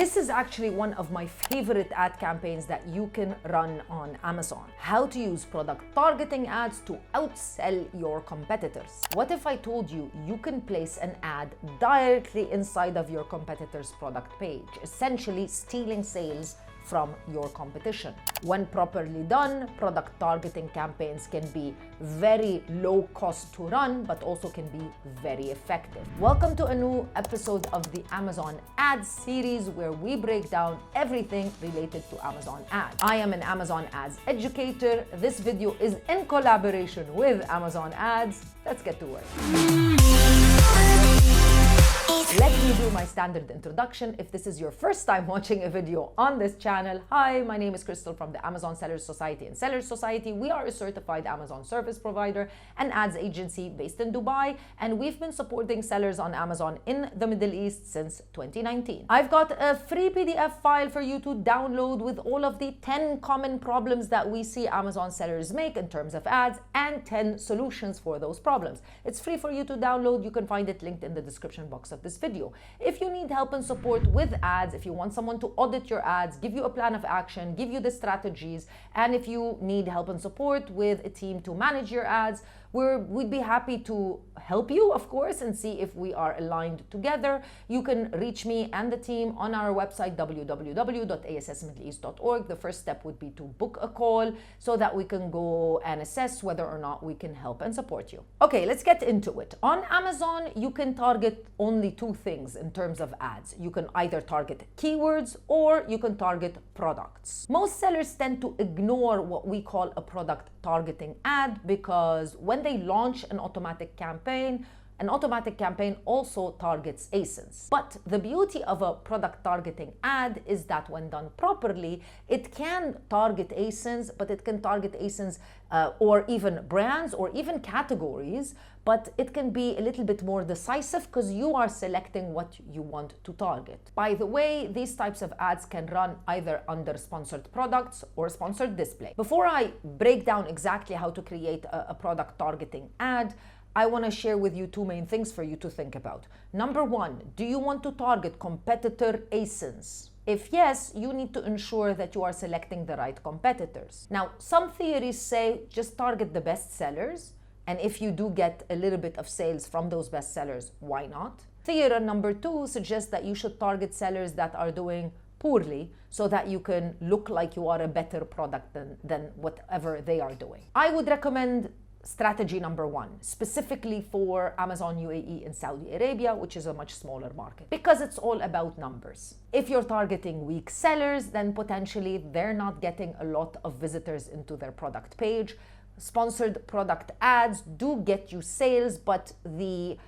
This is actually one of my favorite ad campaigns that you can run on Amazon. How to use product targeting ads to outsell your competitors. What if I told you you can place an ad directly inside of your competitor's product page, essentially stealing sales from your competition? When properly done, product targeting campaigns can be very low cost to run, but also can be very effective. Welcome to a new episode of the Amazon Ads series, where we break down everything related to Amazon ads. I am an Amazon ads educator. This video is in collaboration with Amazon Ads. Let's get to work. Let me do my standard introduction. If this is your first time watching a video on this channel, hi, my name is Crystal from the Amazon Sellers Society and Sellers Society. We are a certified Amazon service provider and ads agency based in Dubai, and we've been supporting sellers on Amazon in the Middle East since 2019. I've got a free PDF file for you to download with all of the 10 common problems that we see Amazon sellers make in terms of ads and 10 solutions for those problems. It's free for you to download. You can find it linked in the description box of this video. If you need help and support with ads, if you want someone to audit your ads, give you a plan of action, give you the strategies, and if you need help and support with a team to manage your ads, we'd be happy to help you, of course, and see if we are aligned together. You can reach me and the team on our website, www.assmiddleeast.org. The first step would be to book a call so that we can go and assess whether or not we can help and support you. Okay, let's get into it. On Amazon, you can target only two things in terms of ads. You can either target keywords or you can target products. Most sellers tend to ignore what we call a product targeting ad because when they launch an automatic campaign also targets ASINs. But the beauty of a product targeting ad is that when done properly, it can target ASINs, but it can target ASINs or even brands or even categories, but it can be a little bit more decisive because you are selecting what you want to target. By the way, these types of ads can run either under sponsored products or sponsored display. Before I break down exactly how to create a product targeting ad, I want to share with you two main things for you to think about. Number one, do you want to target competitor ASINs? If yes, you need to ensure that you are selecting the right competitors. Now, some theories say just target the best sellers, and if you do get a little bit of sales from those best sellers, why not? Theory number two suggests that you should target sellers that are doing poorly so that you can look like you are a better product than whatever they are doing. I would recommend strategy number one, specifically for Amazon UAE and Saudi Arabia, which is a much smaller market, because it's all about numbers. If you're targeting weak sellers, then potentially they're not getting a lot of visitors into their product page. Sponsored product ads do get you sales, but the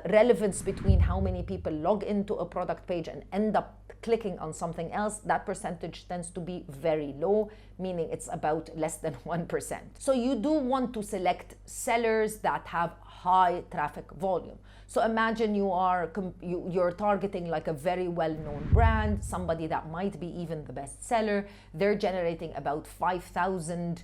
relevance between how many people log into a product page and end up clicking on something else, that percentage tends to be very low, meaning it's about less than 1%. So you do want to select sellers that have high traffic volume. So imagine you're targeting like a very well-known brand, somebody that might be even the best seller. They're generating about 5,000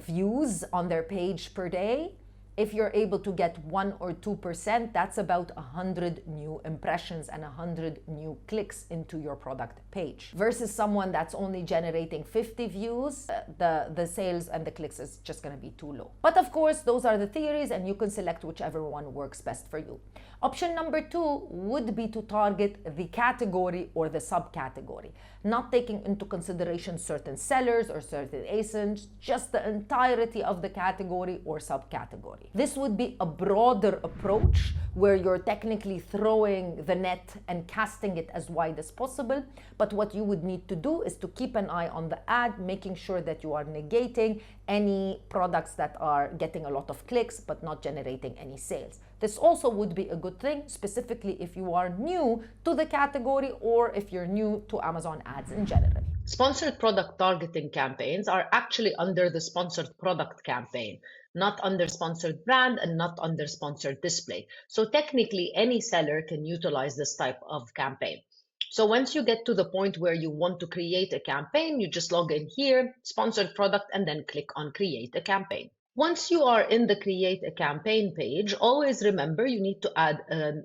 views on their page per day. If you're able to get 1 or 2%, that's about 100 new impressions and 100 new clicks into your product page. Versus someone that's only generating 50 views, the sales and the clicks is just going to be too low. But of course, those are the theories, and you can select whichever one works best for you. Option number two would be to target the category or the subcategory, not taking into consideration certain sellers or certain ASINs, just the entirety of the category or subcategory. This would be a broader approach where you're technically throwing the net and casting it as wide as possible. But what you would need to do is to keep an eye on the ad, making sure that you are negating any products that are getting a lot of clicks but not generating any sales. This also would be a good thing, specifically if you are new to the category or if you're new to Amazon ads in general. Sponsored product targeting campaigns are actually under the sponsored product campaign, not under sponsored brand and not under sponsored display. So technically, any seller can utilize this type of campaign. So once you get to the point where you want to create a campaign, you just log in here, sponsored product, and then click on create a campaign. Once you are in the Create a Campaign page, always remember you need to add an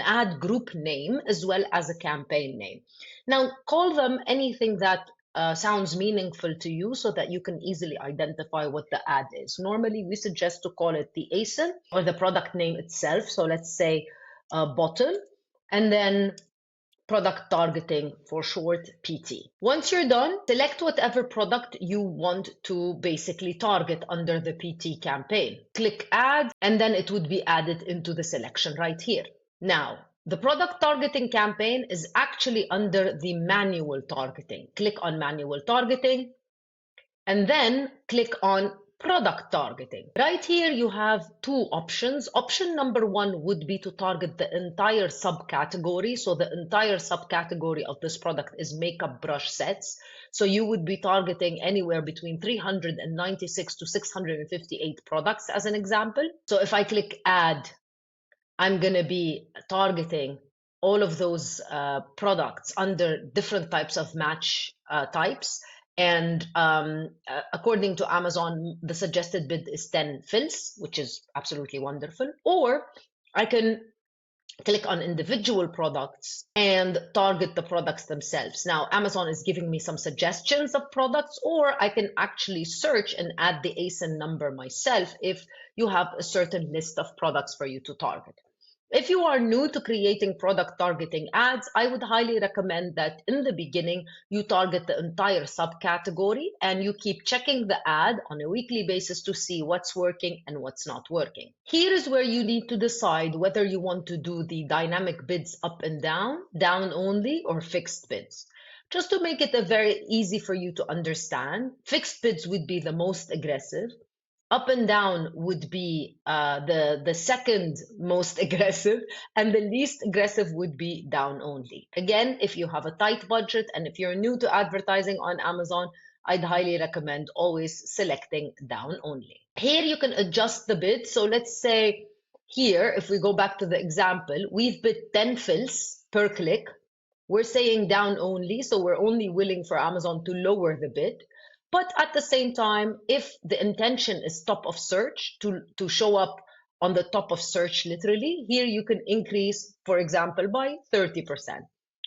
ad group name as well as a campaign name. Now, call them anything that sounds meaningful to you so that you can easily identify what the ad is. Normally, we suggest to call it the ASIN or the product name itself. So let's say bottle, and then product targeting, for short, PT. Once you're done, select whatever product you want to basically target under the PT campaign. Click add, and then it would be added into the selection right here. Now, the product targeting campaign is actually under the manual targeting. Click on manual targeting, and then click on product targeting. Right here, you have two options. Option number one would be to target the entire subcategory. So the entire subcategory of this product is makeup brush sets. So you would be targeting anywhere between 396 to 658 products as an example. So if I click add, I'm going to be targeting all of those products under different types of match types. And according to Amazon, the suggested bid is 10 fills, which is absolutely wonderful. Or I can click on individual products and target the products themselves. Now, Amazon is giving me some suggestions of products, or I can actually search and add the ASIN number myself if you have a certain list of products for you to target. If you are new to creating product targeting ads, I would highly recommend that in the beginning, you target the entire subcategory and you keep checking the ad on a weekly basis to see what's working and what's not working. Here is where you need to decide whether you want to do the dynamic bids up and down only, or fixed bids. Just to make it very easy for you to understand, fixed bids would be the most aggressive. Up and down would be the second most aggressive, and the least aggressive would be down only. Again, if you have a tight budget and if you're new to advertising on Amazon, I'd highly recommend always selecting down only. Here you can adjust the bid. So let's say here, if we go back to the example, we've bid 10 fills per click. We're saying down only, so we're only willing for Amazon to lower the bid. But at the same time, if the intention is top of search, to show up on the top of search literally, here you can increase, for example, by 30%.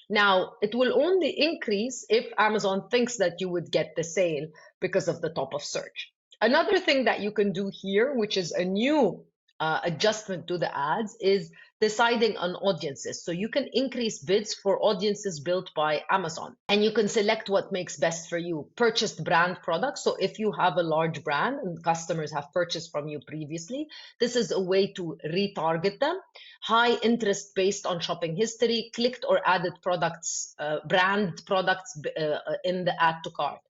Now, it will only increase if Amazon thinks that you would get the sale because of the top of search. Another thing that you can do here, which is a new adjustment to the ads, is deciding on audiences. So you can increase bids for audiences built by Amazon, and you can select what makes best for you. Purchased brand products. So if you have a large brand and customers have purchased from you previously, this is a way to retarget them. High interest based on shopping history, clicked or added products, brand products in the add to cart.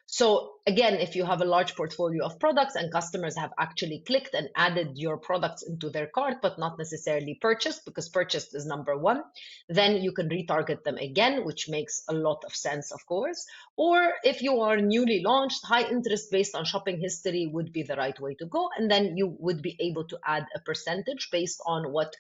So again, if you have a large portfolio of products and customers have actually clicked and added your products into their cart, but not necessarily purchased, because purchased is number one, then you can retarget them again, which makes a lot of sense, of course. Or if you are newly launched, high interest based on shopping history would be the right way to go. And then you would be able to add a percentage based on what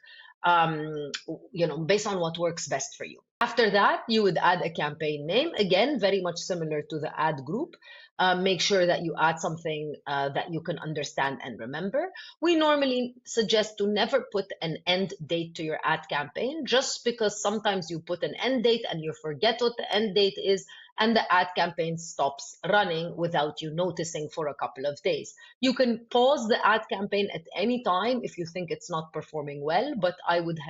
based on what works best for you. After that, you would add a campaign name. Again, very much similar to the ad group. Make sure that you add something that you can understand and remember. We normally suggest to never put an end date to your ad campaign, just because sometimes you put an end date and you forget what the end date is, and the ad campaign stops running without you noticing for a couple of days. You can pause the ad campaign at any time if you think it's not performing well, but I would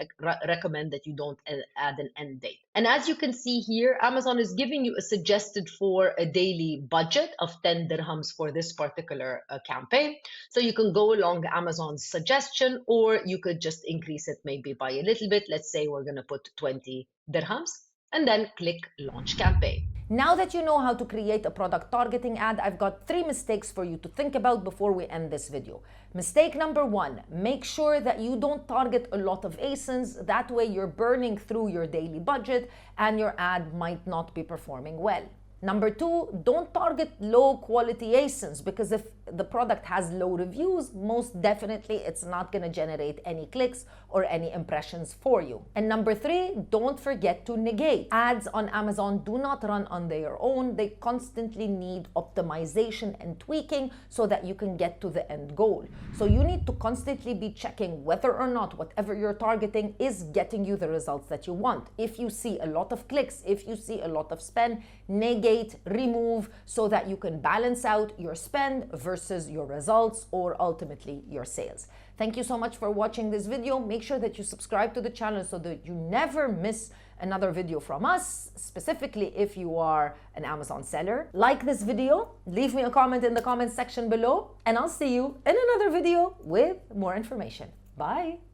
recommend that you don't add an end date. And as you can see here, Amazon is giving you a suggested for a daily budget of 10 dirhams for this particular campaign. So you can go along Amazon's suggestion, or you could just increase it maybe by a little bit. Let's say we're going to put 20 dirhams, and then click launch campaign. Now that you know how to create a product targeting ad, I've got 3 mistakes for you to think about before we end this video. Mistake number 1, make sure that you don't target a lot of ASINs. That way you're burning through your daily budget and your ad might not be performing well. Number 2, don't target low quality ASINs, because if the product has low reviews, most definitely it's not going to generate any clicks or any impressions for you. And number 3, don't forget to negate. Ads on Amazon do not run on their own. They constantly need optimization and tweaking so that you can get to the end goal. So you need to constantly be checking whether or not whatever you're targeting is getting you the results that you want. If you see a lot of clicks, if you see a lot of spend, negate, remove, so that you can balance out your spend versus your results or ultimately your sales. Thank you so much for watching this video. Make sure that you subscribe to the channel so that you never miss another video from us, specifically if you are an Amazon seller. Like this video, leave me a comment in the comment section below, and I'll see you in another video with more information. Bye.